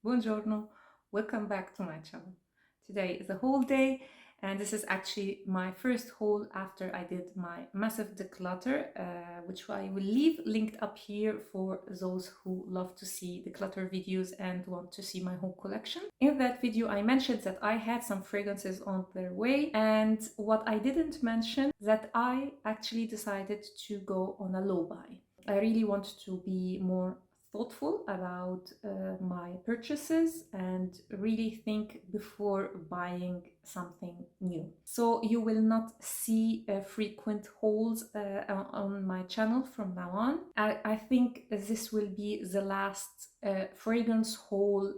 Buongiorno, welcome back to my channel. Today is a haul day and this is actually my first haul after I did my massive declutter, which I will leave linked up here for those who love to see declutter videos and want to see my whole collection. In that video I mentioned that I had some fragrances on their way, and what I didn't mention that I actually decided to go on a low buy. I really want to be more thoughtful about my purchases and really think before buying something new. So you will not see frequent hauls on my channel from now on. I think this will be the last fragrance haul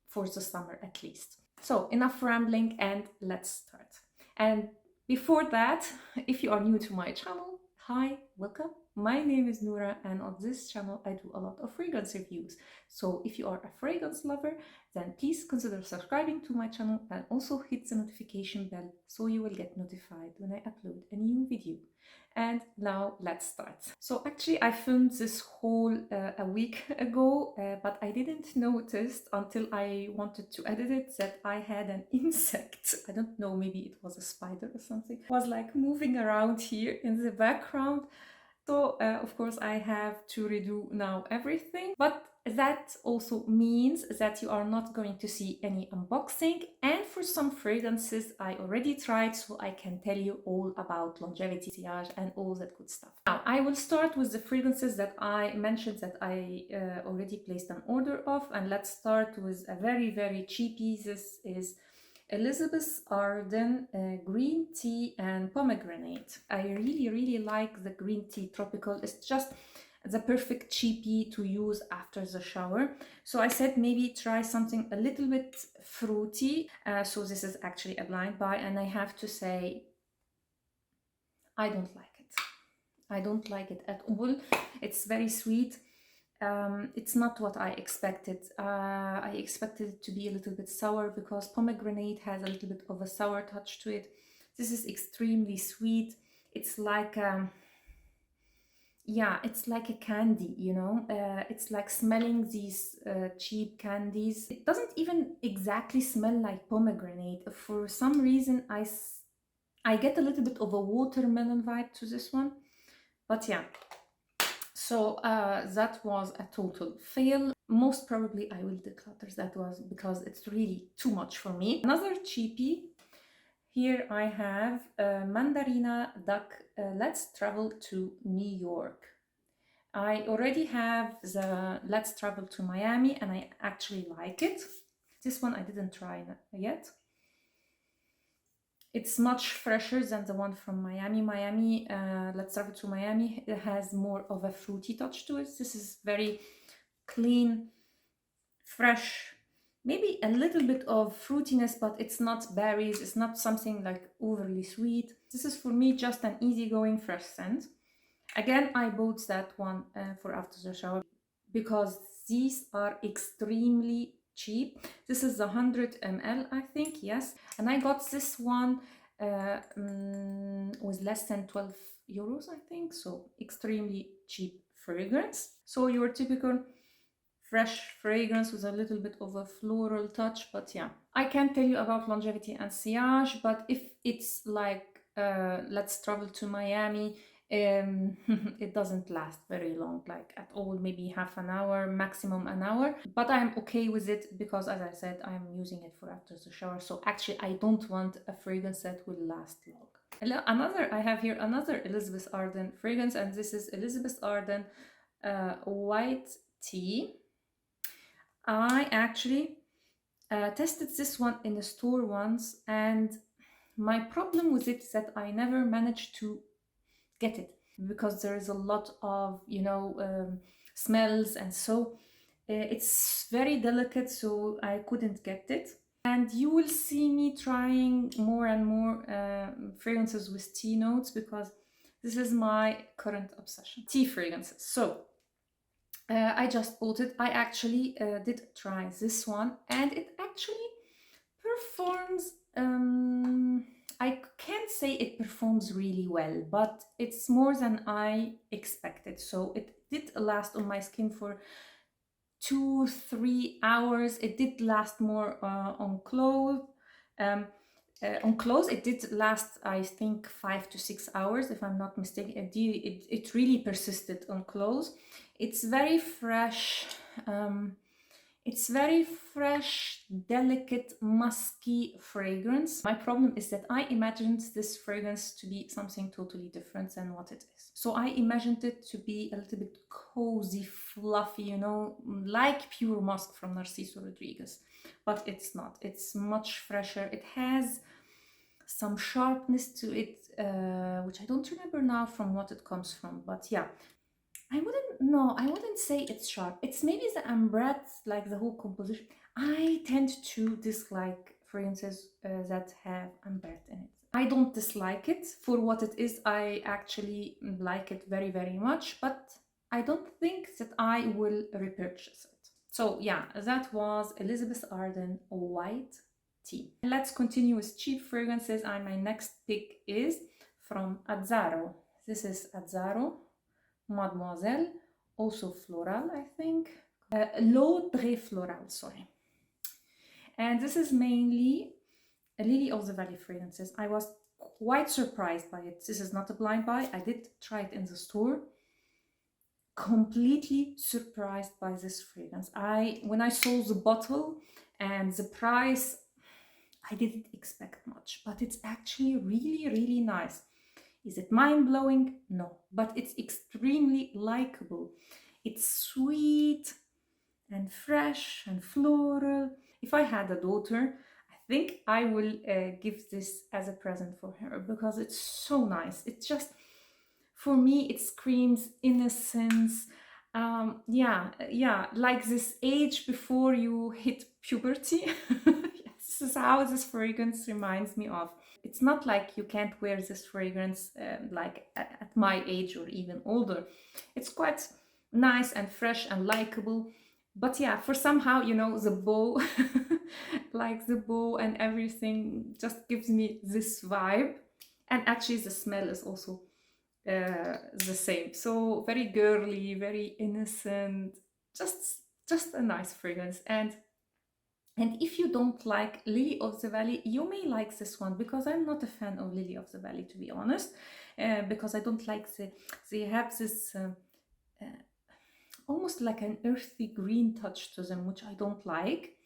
for the summer at least. So enough rambling and let's start. And before that, if you are new to my channel, hi, welcome. My name is Noura, and on this channel I do a lot of fragrance reviews. So if you are a fragrance lover, then please consider subscribing to my channel and also hit the notification bell so you will get notified when I upload a new video. And now let's start. So actually I filmed this haul a week ago, but I didn't notice until I wanted to edit it that I had an insect. I don't know, maybe it was a spider or something. It was like moving around here in the background. So of course I have to redo now everything, but that also means that you are not going to see any unboxing, and for some fragrances I already tried, so I can tell you all about longevity, sillage and all that good stuff. Now I will start with the fragrances that I mentioned that I already placed an order of, and let's start with a very cheapie. This is Elizabeth Arden green tea and pomegranate. I really like the green tea tropical. It's just the perfect cheapie to use after the shower. So I said maybe try something a little bit fruity. So this is actually a blind buy, and I have to say I don't like it. I don't like it at all. It's very sweet. It's not what I expected. I expected it to be a little bit sour because pomegranate has a little bit of a sour touch to it. This is extremely sweet. It's like yeah, it's like a candy, you know. It's like smelling these cheap candies. It doesn't even exactly smell like pomegranate. For some reason I get a little bit of a watermelon vibe to this one, but yeah. So that was a total fail. Most probably I will declutter that was because it's really too much for me. Another cheapie. Here I have Mandarina Duck Let's Travel to New York. I already have the Let's Travel to Miami and I actually like it. This one I didn't try yet. It's much fresher than the one from Miami. Let's Travel to Miami, it has more of a fruity touch to it. This is very clean, fresh, maybe a little bit of fruitiness, but it's not berries. It's not something like overly sweet. This is for me just an easygoing fresh scent. Again, I bought that one for after the shower because these are extremely cheap. This is 100 ml, I think, yes. And I got this one with less than 12 euros, I think. So extremely cheap fragrance. So your typical fresh fragrance with a little bit of a floral touch, but yeah. I can't tell you about longevity and sillage, but if it's like Let's Travel to Miami, it doesn't last very long, like at all, maybe half an hour, maximum an hour, but I'm okay with it because, as I said, I'm using it for after the shower. So actually I don't want a fragrance that will last long. I have here another Elizabeth Arden fragrance, and this is Elizabeth Arden white tea. I actually tested this one in the store once, and my problem with it is that I never managed to get it because there is a lot of, you know, smells, and so it's very delicate, so I couldn't get it. And you will see me trying more and more fragrances with tea notes because this is my current obsession, tea fragrances. So I just bought it. I actually did try this one, and it actually performs, I can't say it performs really well, but it's more than I expected. So it did last on my skin for 2-3 hours. It did last more on clothes. On clothes, it did last, I think, 5 to 6 hours, if I'm not mistaken. It really persisted on clothes. It's very fresh. It's very fresh, delicate, musky fragrance. My problem is that I imagined this fragrance to be something totally different than what it is. So I imagined it to be a little bit cozy, fluffy, you know, like pure musk from Narciso Rodriguez. But it's not. It's much fresher. It has some sharpness to it, which I don't remember now from what it comes from. But yeah, I wouldn't say it's sharp. It's maybe the ambrette, like the whole composition. I tend to dislike fragrances that have ambrette in it. I don't dislike it for what it is. I actually like it very, very much, but I don't think that I will repurchase it. So yeah, that was Elizabeth Arden White Tea. Let's continue with cheap fragrances, and my next pick is from Azzaro. This is Azzaro Modmozel, also Florale, I think. L'eau de Florale, sorry. And this is mainly a Lily of the Valley fragrances. I was quite surprised by it. This is not a blind buy. I did try it in the store. Completely surprised by this fragrance. When I saw the bottle and the price, I didn't expect much, but it's actually really, really nice. Is it mind-blowing? No, but it's extremely likable. It's sweet and fresh and floral. If I had a daughter, I think I will give this as a present for her because it's so nice. It's just, for me, it screams innocence. Yeah, like this age before you hit puberty. Yes, this is how this fragrance reminds me of. It's not like you can't wear this fragrance like at my age or even older. It's quite nice and fresh and likable. But yeah, for somehow, you know, the bow, like the bow and everything just gives me this vibe. And actually the smell is also the same. So very girly, very innocent, just a nice fragrance. And if you don't like Lily of the Valley, you may like this one, because I'm not a fan of Lily of the Valley, to be honest, because I don't like they have this almost like an earthy green touch to them, which I don't like.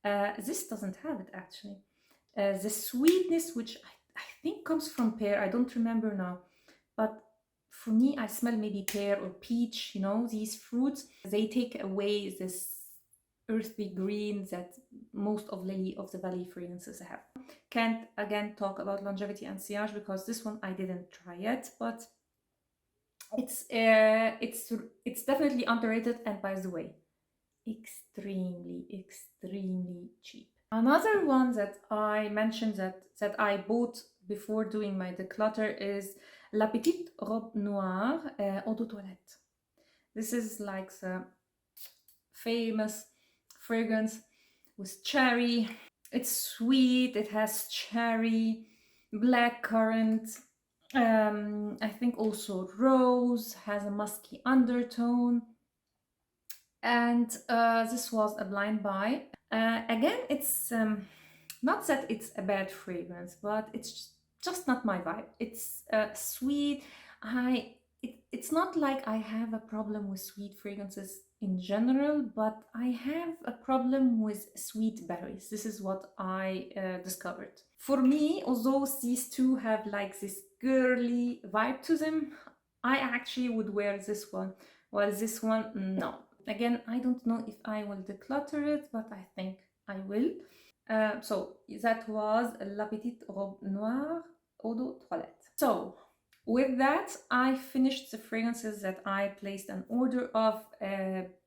This doesn't have it, actually. The sweetness, which I think comes from pear, I don't remember now, but for me, I smell maybe pear or peach, you know, these fruits. They take away this earthy green that most of Lily of the Valley fragrances have. Can't again talk about longevity and sillage because this one I didn't try yet, but it's definitely underrated, and by the way, extremely cheap. Another one that I mentioned that I bought before doing my declutter is La Petite Robe Noire Eau de Toilette. This is like the famous fragrance with cherry. It's sweet, it has cherry, blackcurrant, I think also rose, has a musky undertone. And this was a blind buy. Again, it's not that it's a bad fragrance, but it's just not my vibe. It's sweet. It's not like I have a problem with sweet fragrances in general, but I have a problem with sweet berries. This is what I discovered. For me, although these two have like this girly vibe to them, I actually would wear this one, while this one, no. Again, I don't know if I will declutter it, but I think I will. So that was La Petite Robe Noire Eau de Toilette. So with that, I finished the fragrances that I placed an order of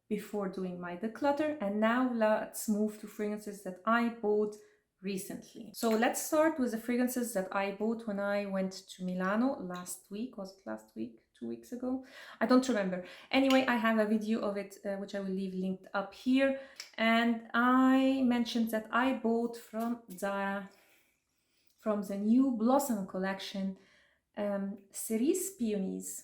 before doing my declutter, and now let's move to fragrances that I bought recently. So let's start with the fragrances that I bought when I went to Milano last week. Was it last week? 2 weeks ago? I don't remember. Anyway, I have a video of it which I will leave linked up here, and I mentioned that I bought from Zara, from the new Blossom collection, Cerise peonies.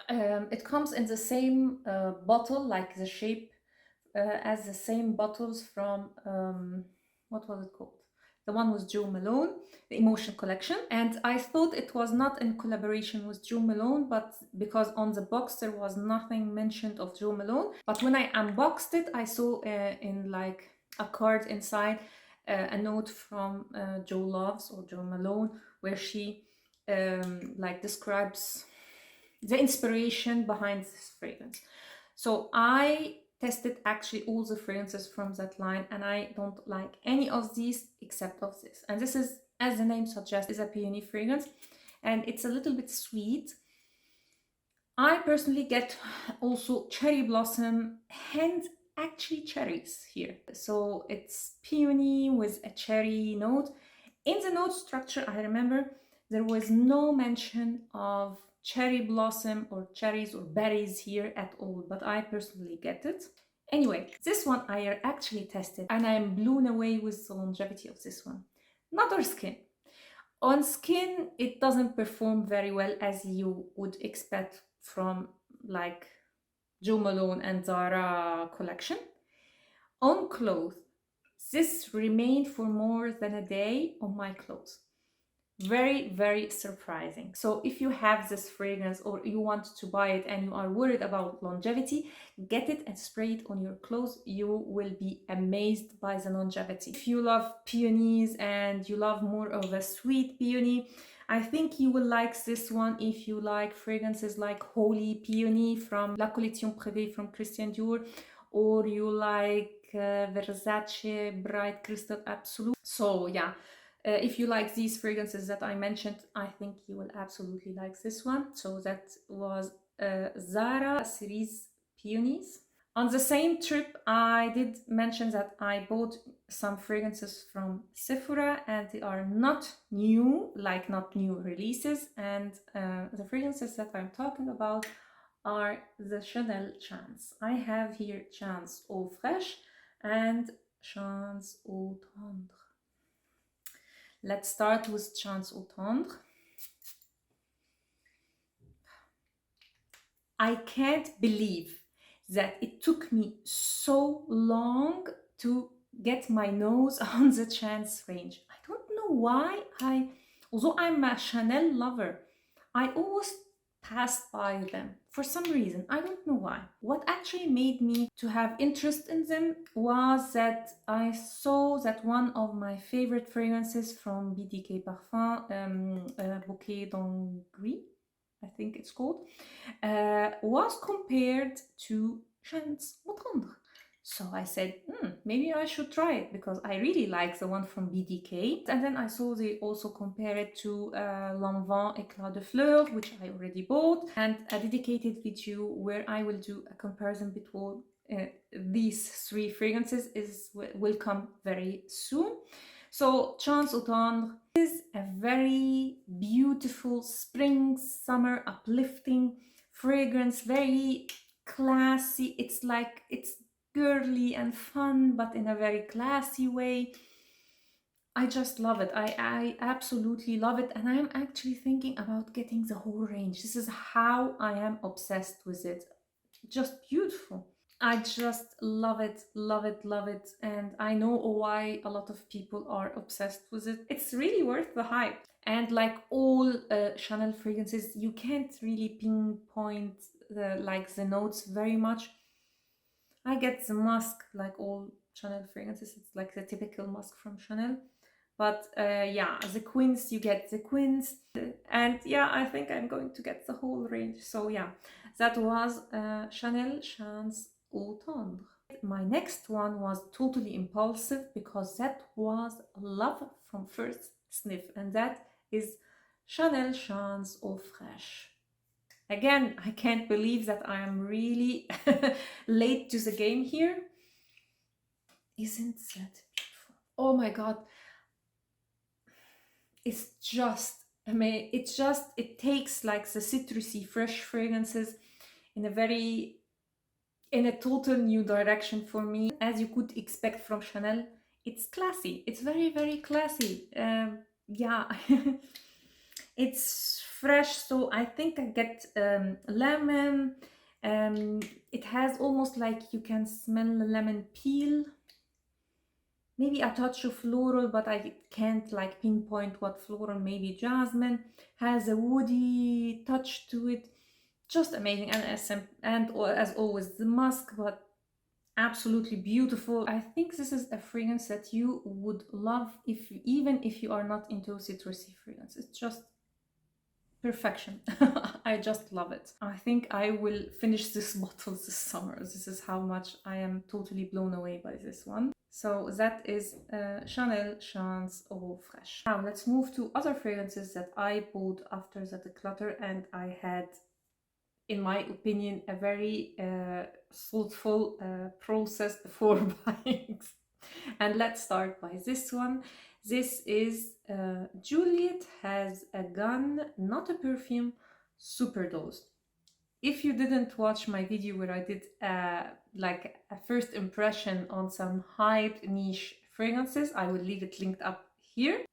It comes in the same bottle, like the shape as the same bottles from what was it called? The one with Jo Malone, the Emotion collection. And I thought it was not in collaboration with Jo Malone, but because on the box there was nothing mentioned of Jo Malone. But when I unboxed it, I saw in like a card inside a note from Jo Loves or Jo Malone, where she like describes the inspiration behind this fragrance. So I tested actually all the fragrances from that line, and I don't like any of these except of this. And this is, as the name suggests, is a peony fragrance, and it's a little bit sweet. I personally get also cherry blossom and actually cherries here. So it's peony with a cherry note. In the note structure, I remember there was no mention of cherry blossom or cherries or berries here at all, but I personally get it. Anyway, this one I actually tested and I am blown away with the longevity of this one. Not on skin. On skin, it doesn't perform very well as you would expect from like Jo Malone and Zara collection. On clothes, this remained for more than a day on my clothes. Very, very surprising. So if you have this fragrance or you want to buy it and you are worried about longevity, get it and spray it on your clothes. You will be amazed by the longevity. If you love peonies and you love more of a sweet peony, I think you will like this one. If you like fragrances like Holy Peony from La Collection Privée from Christian Dior, or you like Versace Bright Crystal Absolute. So yeah, if you like these fragrances that I mentioned, I think you will absolutely like this one. So that was Zara Cerise Peonies. On the same trip, I did mention that I bought some fragrances from Sephora, and they are not new, like not new releases. And the fragrances that I'm talking about are the Chanel Chance. I have here Chance Eau Fraiche and Chance Eau Tendre. Let's start with Chance Eau Tendre. I can't believe that it took me so long to get my nose on the Chance range. I don't know why although I'm a Chanel lover, I always passed by them for some reason. I don't know why. What actually made me to have interest in them was that I saw that one of my favorite fragrances from BDK Parfum, Bouquet d'Angui, I think it's called, was compared to Chance Eau Tendre. So I said, maybe I should try it because I really like the one from BDK. And then I saw they also compare it to Lanvin Éclat de Fleur, which I already bought, and a dedicated video where I will do a comparison between these three fragrances will come very soon. So Chance Eau Tendre is a very beautiful spring, summer, uplifting fragrance, very classy. It's like, it's girly and fun, but in a very classy way. I just love it. I absolutely love it, and I am actually thinking about getting the whole range. This is how I am obsessed with it. Just beautiful. I just love it, love it, love it. And I know why a lot of people are obsessed with it. It's really worth the hype. And like all Chanel fragrances, you can't really pinpoint the notes very much. I get the musk, like all Chanel fragrances. It's like the typical musk from Chanel. But yeah, the quince, you get the quince. And yeah, I think I'm going to get the whole range. So yeah, that was Chanel Chance Eau Tendre. My next one was totally impulsive because that was love from first sniff. And that is Chanel Chance Eau Fraiche. Again, I can't believe that I am really late to the game here. Isn't that beautiful? Oh my God. It's just, I mean, it takes like the citrusy, fresh fragrances in a total new direction for me. As you could expect from Chanel, it's classy. It's very, very classy. Yeah. It's fresh, so I think I get lemon. It has almost like you can smell the lemon peel. Maybe a touch of floral, but I can't like pinpoint what floral. Maybe jasmine. Has a woody touch to it. Just amazing. And as always, the musk, but absolutely beautiful. I think this is a fragrance that you would love even if you are not into citrusy fragrance. It's just perfection. I just love it. I think I will finish this bottle this summer. This is how much I am totally blown away by this one. So that is Chanel Chance Eau Fraiche. Now let's move to other fragrances that I bought after the declutter, and I had, in my opinion, a very thoughtful process before buying. And let's start by this one. This is Juliette Has a Gun, not a perfume, Superdose. If you didn't watch my video where I did like a first impression on some hyped niche fragrances, I will leave it linked up here.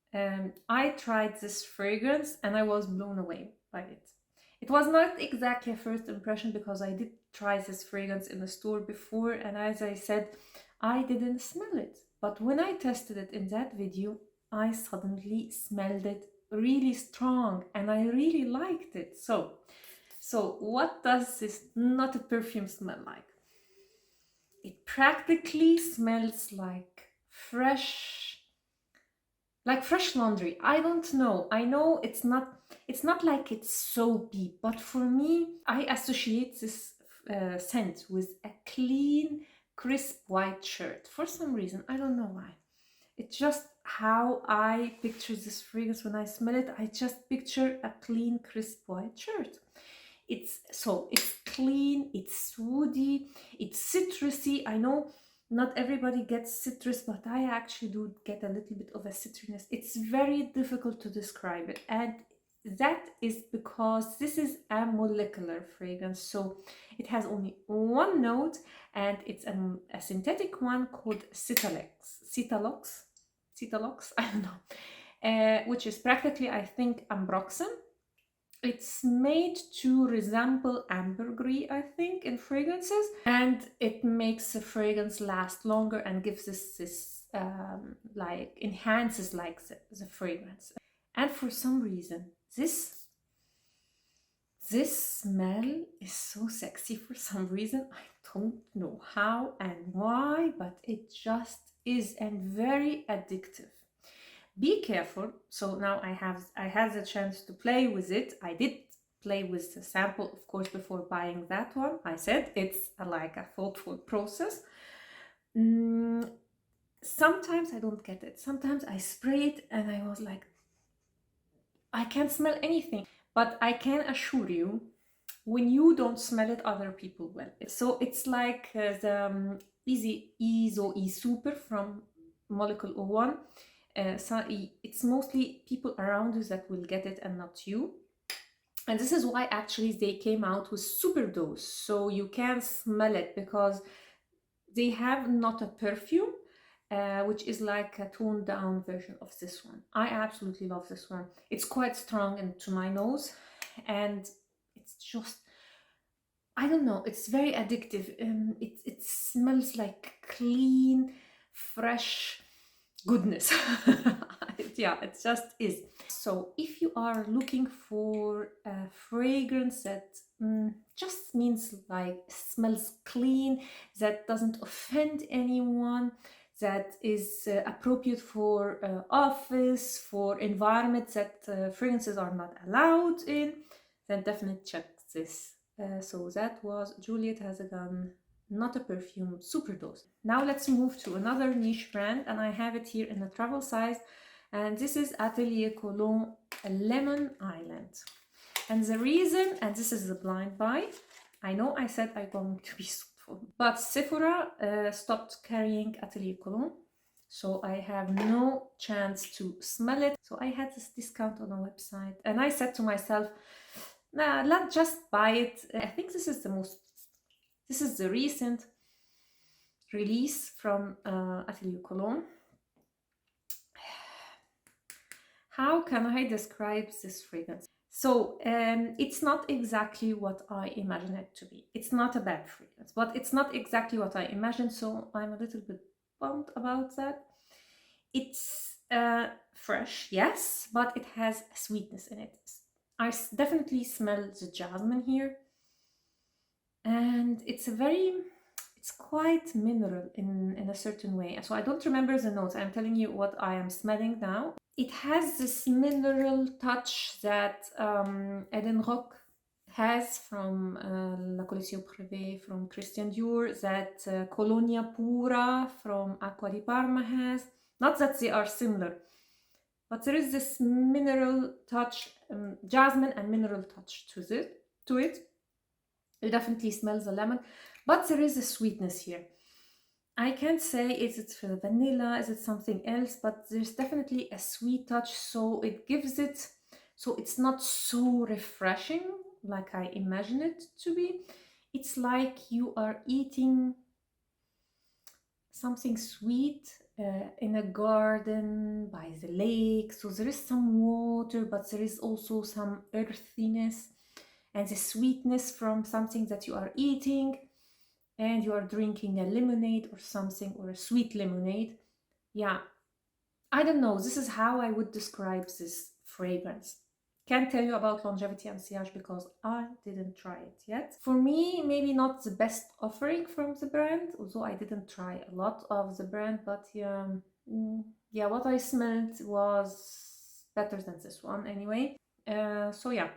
I tried this fragrance and I was blown away by it. It was not exactly a first impression because I did try this fragrance in the store before, and as I said, I didn't smell it. But when I tested it in that video, I suddenly smelled it really strong and I really liked it. So what does this not a perfume smell like? It practically smells like fresh laundry. I don't know. I know it's not like it's soapy, but for me, I associate this scent with a clean, crisp white shirt. For some reason, I don't know why. It's just how I picture this fragrance when I smell it. I just picture a clean, crisp white shirt. It's clean, it's woody, it's citrusy. I know not everybody gets citrus, but I actually do get a little bit of a citriness. It's very difficult to describe it, and that is because this is a molecular fragrance, so it has only one note, and it's a synthetic one called Citalox, I don't know, which is practically, I think, ambroxan. It's made to resemble ambergris, I think, in fragrances, and it makes the fragrance last longer and gives this like enhances like the fragrance. And for some reason, this smell is so sexy for some reason. I don't know how and why, but it just is, and very addictive. Be careful. So now I had the chance to play with it. I did play with the sample, of course, before buying that one. I said it's like a thoughtful process. Sometimes I don't get it. Sometimes I spray it and I was like, I can't smell anything. But I can assure you, when you don't smell it, other people will. So it's like the Ezo E Super from Molecule 01. So it's mostly people around you that will get it and not you. And this is why actually they came out with Superdose, so you can smell it, because they have not a perfume, which is like a toned down version of this one. I absolutely love this one. It's quite strong into my nose, and it's just, I don't know, it's very addictive. It smells like clean, fresh goodness. Yeah, it just is. So if you are looking for a fragrance that just means like smells clean, that doesn't offend anyone, that is appropriate for office, for environments that fragrances are not allowed in, then definitely check this. So that was Juliette Has a Gun, not a perfume, Superdose. Now let's move to another niche brand, and I have it here in a travel size, and this is Atelier Cologne Lemon Island. And the reason, and this is the blind buy, I know I said I'm going to be thoughtful, but Sephora stopped carrying Atelier Cologne, so I have no chance to smell it. So I had this discount on the website, and I said to myself, nah, let's just buy it. I think this is the recent release from Atelier Cologne. How can I describe this fragrance? So it's not exactly what I imagine it to be. It's not a bad fragrance, but it's not exactly what I imagined, so I'm a little bit bummed about that. It's fresh, yes, but it has sweetness in it. I definitely smell the jasmine here, and it's quite mineral in a certain way. So I don't remember the notes. I'm telling you what I am smelling now. It has this mineral touch that Eden Rock has from La Collection Privée from Christian Dior, that Colonia Pura from Acqua di Parma has. Not that they are similar, but there is this mineral touch, jasmine and mineral touch to it. You definitely smell the lemon, but there is a sweetness here. I can't say is it for vanilla, is it something else, but there's definitely a sweet touch, so it gives it, so it's not so refreshing like I imagine it to be. It's like you are eating something sweet in a garden by the lake. So there is some water, but there is also some earthiness and the sweetness from something that you are eating, and you are drinking a lemonade or something, or a sweet lemonade. Yeah, I don't know. This is how I would describe this fragrance. Can't tell you about longevity and sillage because I didn't try it yet. For me, maybe not the best offering from the brand, although I didn't try a lot of the brand, but yeah, yeah, what I smelled was better than this one anyway. So yeah,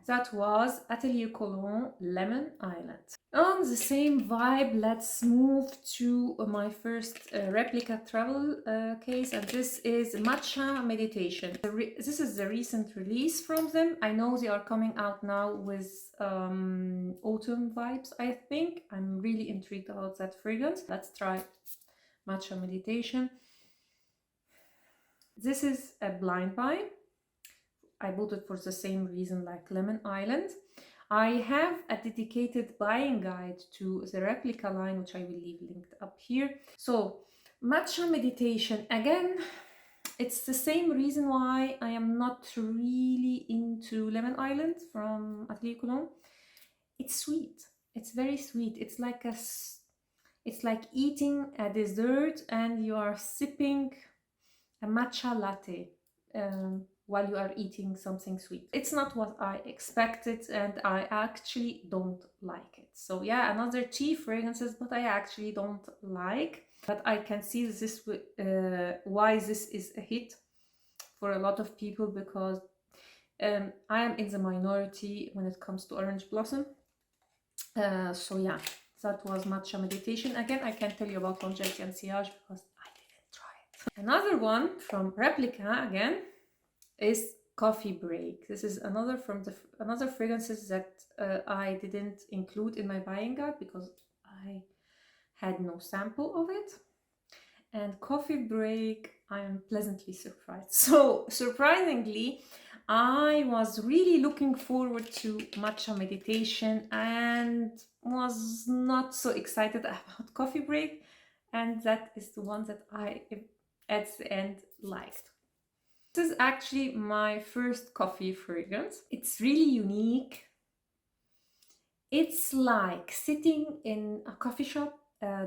that was Atelier Cologne Lemon Island. On the same vibe, let's move to my first replica travel case, and this is Matcha Meditation. This is the recent release from them. I know they are coming out now with autumn vibes, I think. I'm really intrigued about that fragrance. Let's try Matcha Meditation. This is a blind buy. I bought it for the same reason like Lemon Island. I have a dedicated buying guide to the replica line, which I will leave linked up here. So, Matcha Meditation, again, it's the same reason why I am not really into Lemon Island from Atelier Cologne. It's sweet. It's very sweet. It's like eating a dessert and you are sipping a matcha latte. While you are eating something sweet. It's not what I expected, and I actually don't like it. So yeah, another tea fragrances, but I actually don't like. But I can see this why this is a hit for a lot of people, because I am in the minority when it comes to Orange Blossom. So yeah, that was Matcha Meditation. Again, I can't tell you about longevity and sillage because I didn't try it. Another one from Replica again is Coffee Break. This is another fragrances that I didn't include in my buying guide because I had no sample of it. And Coffee Break, I am pleasantly surprised. So surprisingly, I was really looking forward to Matcha Meditation and was not so excited about Coffee Break, and that is the one that I at the end liked. This is actually my first coffee fragrance. It's really unique. It's like sitting in a coffee shop,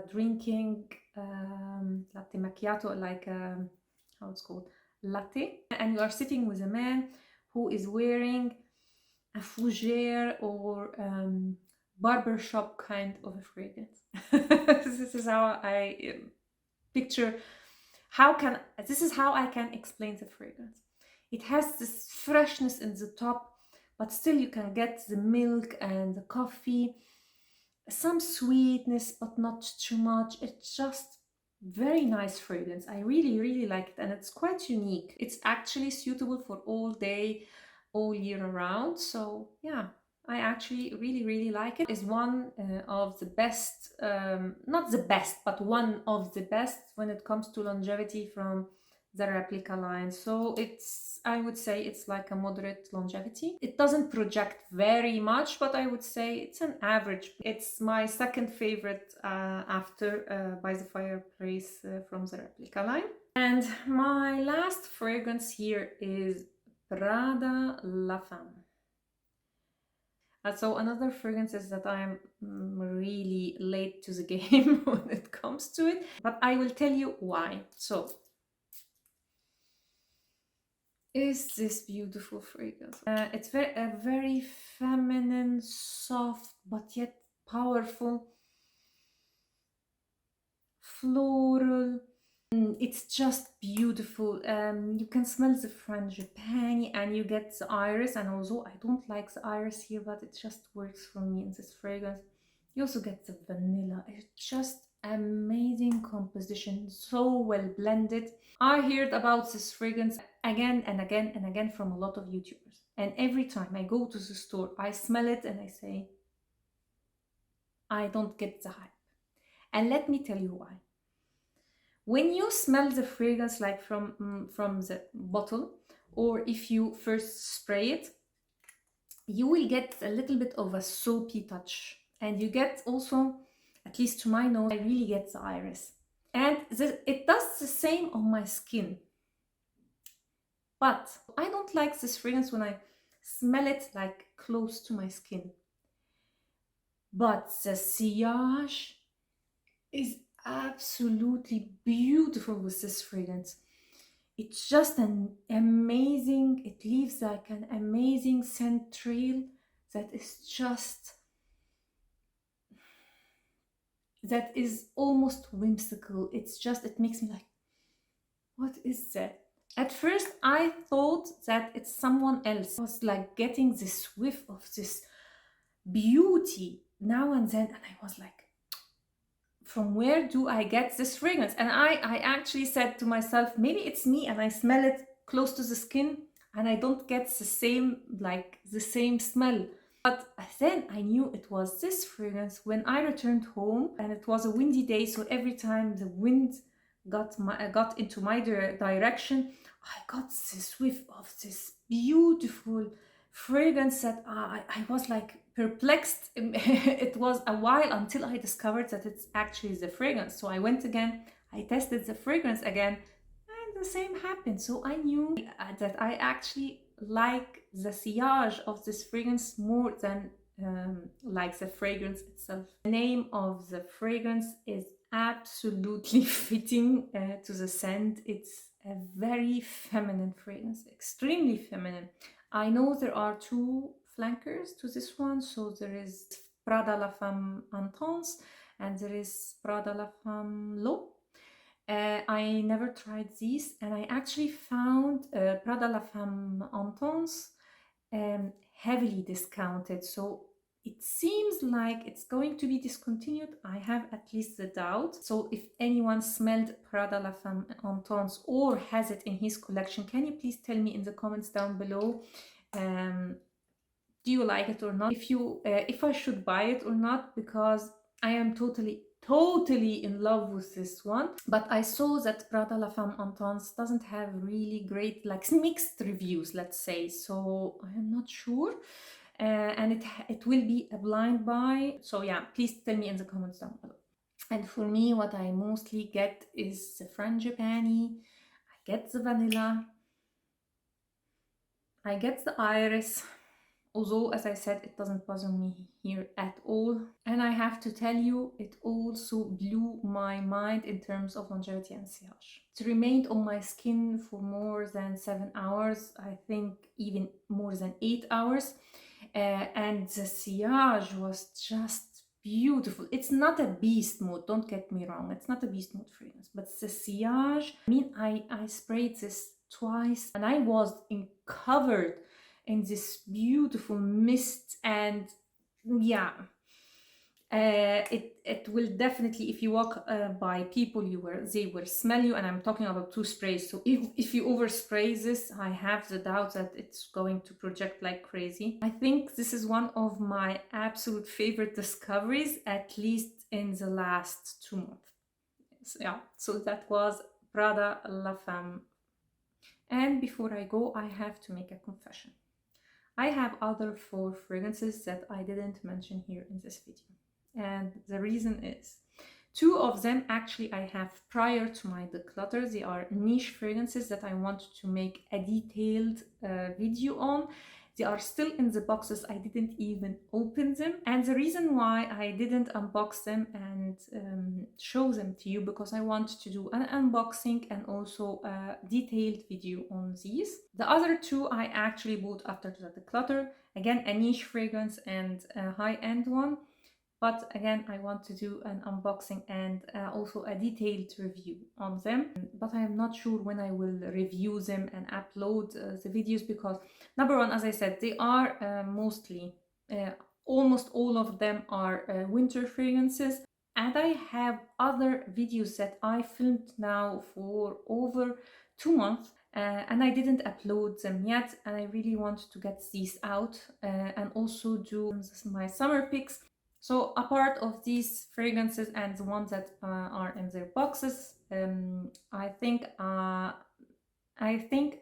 drinking latte macchiato, like how it's called, latte, and you are sitting with a man who is wearing a fougere or barbershop kind of a fragrance. This is how I picture. This is how I can explain the fragrance. It has this freshness in the top, but still you can get the milk and the coffee, some sweetness, but not too much. It's just very nice fragrance. I really like it, and it's quite unique. It's actually suitable for all day, all year around. So yeah, I actually really like it. It's one of the best, not the best, but one of the best when it comes to longevity from the Replica line. So I would say it's like a moderate longevity. It doesn't project very much, but I would say it's an average. It's my second favorite after By the Fireplace from the Replica line. And my last fragrance here is Prada La Femme. So another fragrance is that I'm really late to the game when it comes to it, but I will tell you why. So, is this beautiful fragrance? It's a very feminine, soft, but yet powerful, floral. It's just beautiful. You can smell the frangipani and you get the iris. And although I don't like the iris here, but it just works for me in this fragrance. You also get the vanilla. It's just amazing composition, so well blended. I heard about this fragrance again and again and again from a lot of YouTubers. And every time I go to the store, I smell it and I say, I don't get the hype. And let me tell you why. When you smell the fragrance like from the bottle, or if you first spray it, you will get a little bit of a soapy touch. And you get also, at least to my nose, I really get the iris. And it does the same on my skin. But I don't like this fragrance when I smell it like close to my skin. But the sillage is absolutely beautiful with this fragrance. It's just an amazing, it leaves like an amazing scent trail that is just, that is almost whimsical. It's just, it makes me like, what is that? At first I thought that it's someone else. I was like getting this whiff of this beauty now and then, and I was like, from where do I get this fragrance? And I actually said to myself, maybe it's me and I smell it close to the skin and I don't get the same smell. But then I knew it was this fragrance when I returned home, and it was a windy day, so every time the wind got into my direction, I got this whiff of this beautiful fragrance that I was like perplexed. It was a while until I discovered that it's actually the fragrance. So I went again, I tested the fragrance again, and the same happened. So I knew that I actually like the sillage of this fragrance more than like the fragrance itself. The name of the fragrance is absolutely fitting to the scent. It's a very feminine fragrance, extremely feminine. I know there are two flankers to this one. So there is Prada La Femme Intense and there is Prada La Femme Low. I never tried these, and I actually found Prada La Femme Intense heavily discounted. So it seems like it's going to be discontinued. I have at least the doubt. So if anyone smelled Prada La Femme Intense or has it in his collection, can you please tell me in the comments down below? Do you like it or not? If I should buy it or not, because I am totally in love with this one. But I saw that Prada La Femme Intense doesn't have really great, like mixed reviews, let's say. So I am not sure. And it will be a blind buy. So yeah, please tell me in the comments down below. And for me, what I mostly get is the frangipani. I get the vanilla. I get the iris. Although, as I said, it doesn't bother me here at all. And I have to tell you, it also blew my mind in terms of longevity and sillage. It remained on my skin for more than 7 hours, I think even more than 8 hours. And the sillage was just beautiful. It's not a beast mode, don't get me wrong. It's not a beast mode fragrance, but the sillage, I mean, I sprayed this twice and I was covered in this beautiful mist, and yeah, it will definitely, if you walk by people, they will smell you. And I'm talking about 2 sprays. So if you overspray this, I have the doubt that it's going to project like crazy. I think this is one of my absolute favorite discoveries, at least in the last 2 months. So, yeah, so that was Prada La Femme. And before I go, I have to make a confession. I have other 4 fragrances that I didn't mention here in this video. And the reason is Two of them actually I have prior to my declutter. They are niche fragrances that I want to make a detailed video on. They are still in the boxes. I didn't even open them. And the reason why I didn't unbox them and show them to you, because I want to do an unboxing and also a detailed video on these. The other two I actually bought after the declutter. Again, a niche fragrance and a high-end one. But again, I want to do an unboxing and also a detailed review on them. But I am not sure when I will review them and upload the videos, because number one, as I said, they are mostly, almost all of them are winter fragrances. And I have other videos that I filmed now for over 2 months. And I didn't upload them yet, and I really want to get these out and also do my summer picks. So apart of these fragrances and the ones that are in their boxes, I think I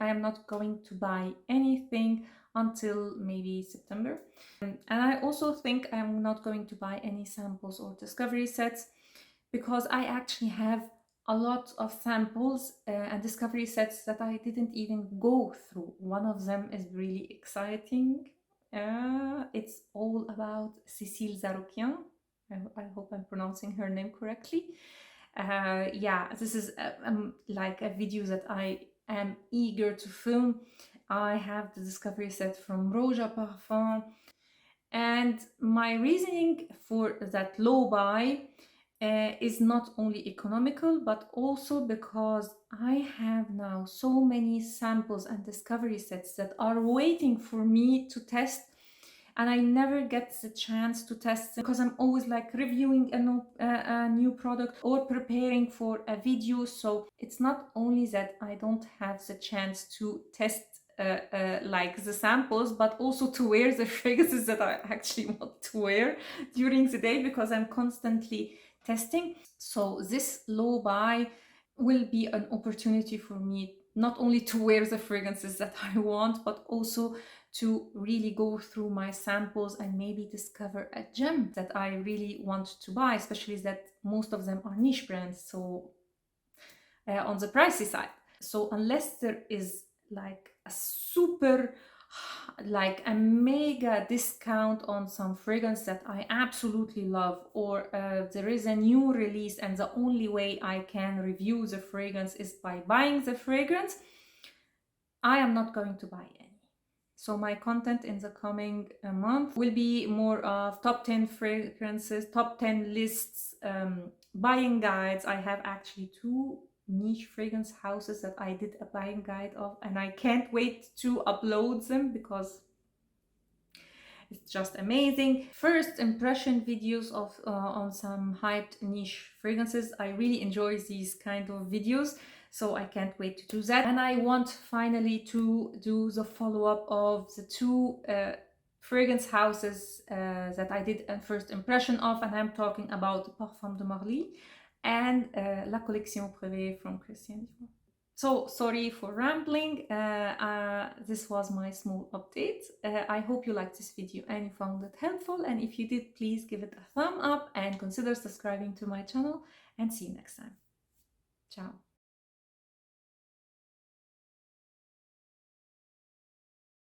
am not going to buy anything until maybe September. And I also think I'm not going to buy any samples or discovery sets, because I actually have a lot of samples and discovery sets that I didn't even go through. One of them is really exciting. It's all about Cécile Zarokian. I hope I'm pronouncing her name correctly. Yeah, this is like a video that I am eager to film. I have the discovery set from Roja Parfum, and my reasoning for that low buy is not only economical, but also because I have now so many samples and discovery sets that are waiting for me to test, and I never get the chance to test them because I'm always like reviewing a new product or preparing for a video. So it's not only that I don't have the chance to test like the samples, but also to wear the fragrances that I actually want to wear during the day, because I'm constantly testing. So this low buy will be an opportunity for me not only to wear the fragrances that I want, but also to really go through my samples and maybe discover a gem that I really want to buy, especially that most of them are niche brands, so on the pricey side. So unless there is like a super, like a mega discount on some fragrance that I absolutely love, or there is a new release and the only way I can review the fragrance is by buying the fragrance, I am not going to buy any. So my content in the coming month will be more of top 10 fragrances, top 10 lists, buying guides. I have actually 2 niche fragrance houses that I did a buying guide of, and I can't wait to upload them because it's just amazing. First impression videos of on some hyped niche fragrances. I really enjoy these kind of videos, so I can't wait to do that. And I want finally to do the follow-up of the 2 fragrance houses that I did a first impression of, and I'm talking about Parfum de Marly and La Collection Privée from Christian Dior. So sorry for rambling. This was my small update. I hope you liked this video and you found it helpful, and if you did, please give it a thumb up and consider subscribing to my channel, and see you next time. Ciao.